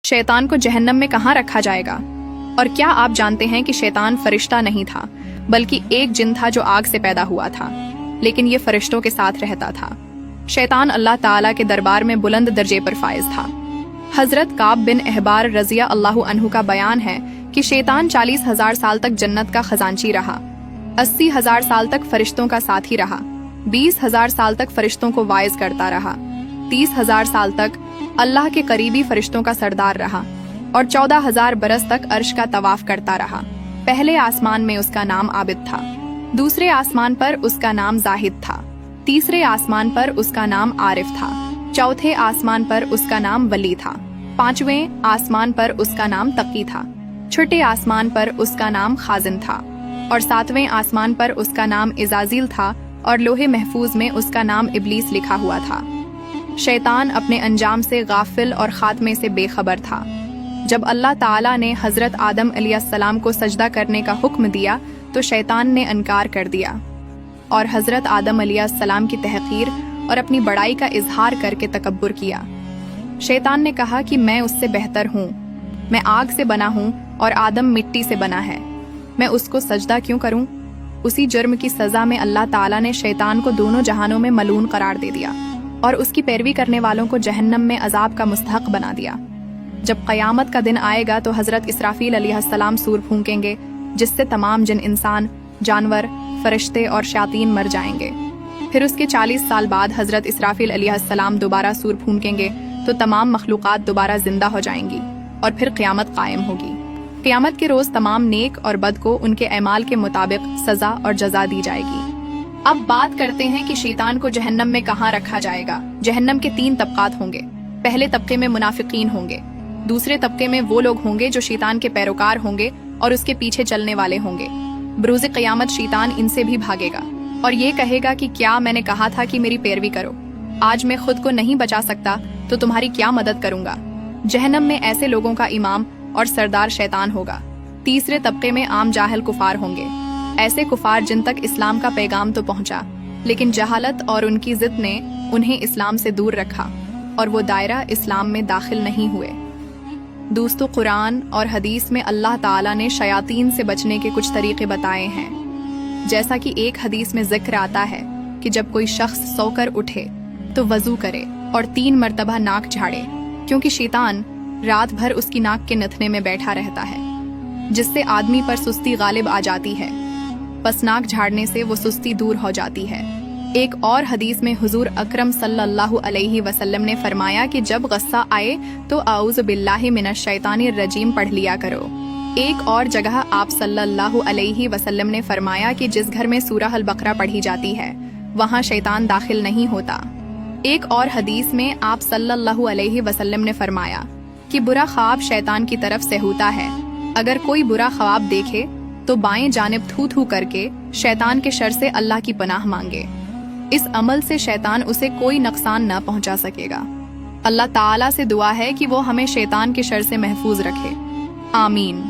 शैतान को जहन्नम में कहाँ रखा जाएगा? और क्या आप जानते हैं कि शैतान फरिश्ता नहीं था, बल्कि एक जिन था जो आग से पैदा हुआ था, लेकिन ये फरिश्तों के साथ रहता था। शैतान अल्लाह ताला के दरबार में बुलंद दर्जे पर फाइज था। हजरत काब बिन अहबार रज़िया अल्लाहु अन्हु का बयान है कि शैतान 40,000 साल तक जन्नत का खजांची रहा, 80,000 साल तक फरिश्तों का साथी रहा, 20,000 साल तक फरिश्तों को वाइज करता रहा, 30,000 साल तक अल्लाह के करीबी फरिश्तों का सरदार रहा और 14,000 बरस तक अर्श का तवाफ करता रहा। पहले आसमान में उसका नाम आबिद था, दूसरे आसमान पर उसका नाम जाहिद था, तीसरे आसमान पर उसका नाम आरिफ था, चौथे आसमान पर उसका नाम वली था, पांचवें आसमान पर उसका नाम तकी था, छठे आसमान पर उसका नाम खाजिन था और सातवें आसमान पर उसका नाम इजाजिल था और लोहे महफूज में उसका नाम इबलीस लिखा हुआ था। शैतान अपने अंजाम से गाफिल और खात्मे से बेखबर था। जब अल्लाह ताला ने हजरत आदम अलैहिस्सलाम को सजदा करने का हुक्म दिया तो शैतान ने इनकार कर दिया और हजरत आदम अलैहिस्सलाम की तहकीर और अपनी बड़ाई का इजहार करके तकब्बुर किया। शैतान ने कहा कि मैं उससे बेहतर हूँ, मैं आग से बना हूँ और आदम मिट्टी से बना है, मैं उसको सजदा क्यों करूँ? उसी जुर्म की सजा में अल्लाह ताला ने शैतान को दोनों जहानों में मलून करार दे दिया और उसकी पैरवी करने वालों को जहन्नम में अजाब का मुस्तहक बना दिया। जब क़यामत का दिन आएगा तो हजरत इसराफील अलैहिस्सलाम सूर फूंकेंगे, जिससे तमाम जिन इंसान, जानवर, फरिश्ते और शायातीन मर जाएंगे। फिर उसके 40 साल बाद हजरत इसराफील अलैहिस्सलाम दोबारा सूर फूंकेंगे तो तमाम मखलूक़ात दोबारा जिंदा हो जाएंगी और फिर क़यामत कायम होगी। क़यामत के रोज तमाम नेक और बद को उनके ऐमाल के मुताबिक सजा और जजा दी जाएगी। अब बात करते हैं कि शैतान को जहन्नम में कहाँ रखा जाएगा। जहन्नम के 3 तबकात होंगे। पहले तबके में मुनाफिकीन होंगे, दूसरे तबके में वो लोग होंगे जो शैतान के पैरोकार होंगे और उसके पीछे चलने वाले होंगे। बरूज़ क़यामत शैतान इनसे भी भागेगा और ये कहेगा कि क्या मैंने कहा था कि मेरी पैरवी करो, आज मैं खुद को नहीं बचा सकता तो तुम्हारी क्या मदद करूंगा। जहन्नम में ऐसे लोगों का इमाम और सरदार शैतान होगा। तीसरे तबके में आम जाहिल कुफार होंगे, ऐसे कुफार जिन तक इस्लाम का पैगाम तो पहुंचा, लेकिन जहालत और उनकी जिद ने उन्हें इस्लाम से दूर रखा और वो दायरा इस्लाम में दाखिल नहीं हुए। दोस्तों, कुरान और हदीस में अल्लाह ताला ने शयातीन से बचने के कुछ तरीके बताए हैं। जैसा कि एक हदीस में जिक्र आता है कि जब कोई शख्स सोकर उठे तो वजू करे और 3 मरतबा नाक झाड़े, क्योंकि शैतान रात भर उसकी नाक के नथने में बैठा रहता है, जिससे आदमी पर सुस्ती गालिब आ जाती है। बस नाक झाड़ने से वो सुस्ती दूर हो जाती है। एक और हदीस में हुजूर अकरम सल्लल्लाहु अलैहि वसल्लम ने फरमाया कि जब गुस्सा आए तो आऊज़ु बिल्लाहि मिनश शैतानिर रजीम पढ़ लिया करो। एक और जगह आप सल्लल्लाहु अलैहि वसल्लम ने फरमाया कि जिस घर में सूरह अल बकरा पढ़ी जाती है वहाँ शैतान दाखिल नहीं होता। एक और हदीस में आप सल्लल्लाहु अलैहि वसल्लम ने फरमाया कि बुरा ख्वाब शैतान की तरफ से होता है। अगर कोई बुरा ख्वाब देखे तो बाएं जानिब थू थू करके शैतान के शर से अल्लाह की पनाह मांगे। इस अमल से शैतान उसे कोई नुकसान न पहुंचा सकेगा। अल्लाह ताला से दुआ है कि वो हमें शैतान के शर से महफूज रखे। आमीन।